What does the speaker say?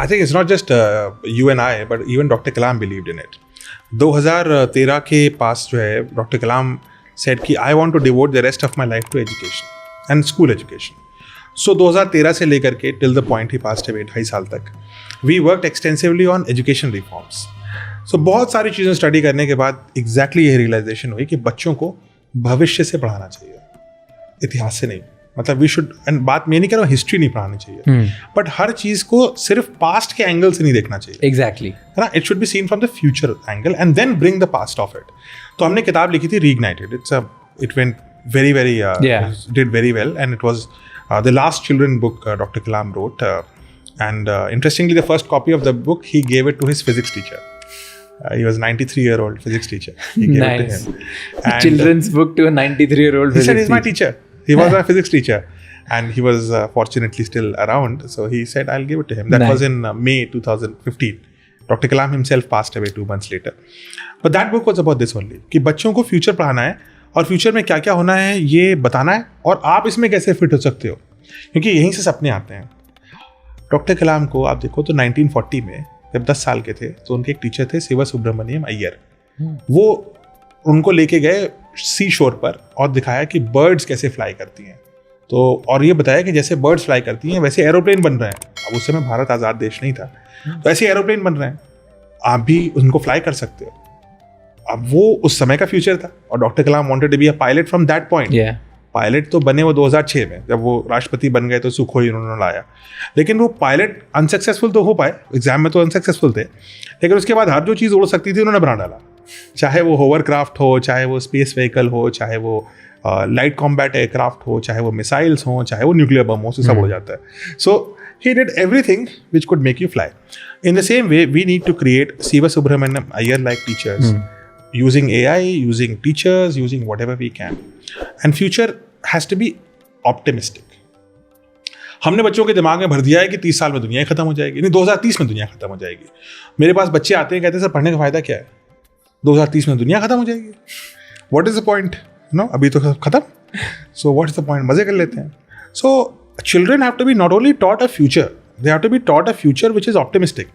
I think it's not just you and I, but even Dr. Kalam believed in it. 2013 के पास जो है Dr. Kalam said कि I want to devote the rest of my life to education and school education. So 2013 से लेकर के till the point he passed away 2.5 साल तक we worked extensively on education reforms. So बहुत सारी चीज़ें study करने के बाद exactly ये रियलाइजेशन हुई कि बच्चों को भविष्य से पढ़ाना चाहिए, इतिहास से नहीं. मतलब वी शुड, एंड बात मैं नहीं कह रहा हूँ हिस्ट्री नहीं पढ़ानी चाहिए, बट हर चीज़ को सिर्फ पास्ट के एंगल से नहीं देखना चाहिए. एग्जैक्टली है ना, it should be seen from the future angle and then bring the past of it. तो हमने किताब लिखी थी reignited. It went very very did very well and it was the last children book doctor Kalam wrote. And interestingly the first copy of the book he gave it to his physics teacher. He was 93-year-old physics teacher. He gave it to him. And children's book to a 93-year-old he physics said, he's my teacher. teacher. He was my physics teacher. And he was fortunately still around. So he said, I'll give it to him. That was in May 2015. Dr. Kalam himself passed away 2 months later. But that book was about this only. कि बच्चों को future पढ़ाना है और future में क्या क्या होना है ये बताना है और आप इसमें कैसे फिट हो सकते हो, क्योंकि यहीं से सपने आते हैं. डॉक्टर कलाम को आप देखो तो 1940 में जब 10 साल के थे तो उनके एक टीचर थे शिवा सुब्रमण्यम अय्यर. वो उनको लेके गए सी शोर पर और दिखाया कि बर्ड्स कैसे फ्लाई करती हैं. तो और ये बताया कि जैसे बर्ड्स फ्लाई करती हैं वैसे एरोप्लेन बन रहे हैं. अब उस समय भारत आज़ाद देश नहीं था, तो ऐसे एरोप्लेन बन रहे हैं, आप भी उनको फ्लाई कर सकते हो. अब वो उस समय का फ्यूचर था और doctor Kalam wanted to be a pilot from that point. Pilot तो बने वो 2006 में जब वो राष्ट्रपति बन गए तो सुखोई उन्होंने लाया, लेकिन वो पायलट अनसक्सेसफुल तो हो पाए, एग्जाम में तो अनसक्सेसफुल थे, लेकिन उसके बाद हर जो चीज़ उड़ सकती थी उन्होंने बना डाला. चाहे वो होवरक्राफ्ट हो, चाहे वो स्पेस व्हीकल हो, चाहे वो लाइट कॉम्बैट एयरक्राफ्ट हो, चाहे वो मिसाइल्स हो, चाहे वो न्यूक्लियर बम हो, सब उड़ जाता है. सो he did everything which could make you fly. In the same way, we need to create Siva Subramaniam Iyer-like teachers. Using AI, using teachers, using whatever we can. And future has to be optimistic. हमने बच्चों के दिमाग में भर दिया है कि 30 साल में दुनिया खत्म हो जाएगी, नहीं 2030 में दुनिया खत्म हो जाएगी. मेरे पास बच्चे आते हैं कहते हैं सर पढ़ने का फायदा क्या है, 2030 में दुनिया खत्म हो जाएगी, what is the point, no अभी तो खत्म, so what is the point, मजे कर लेते हैं. सो children have to be not only taught a future, they have to be taught a future which is optimistic.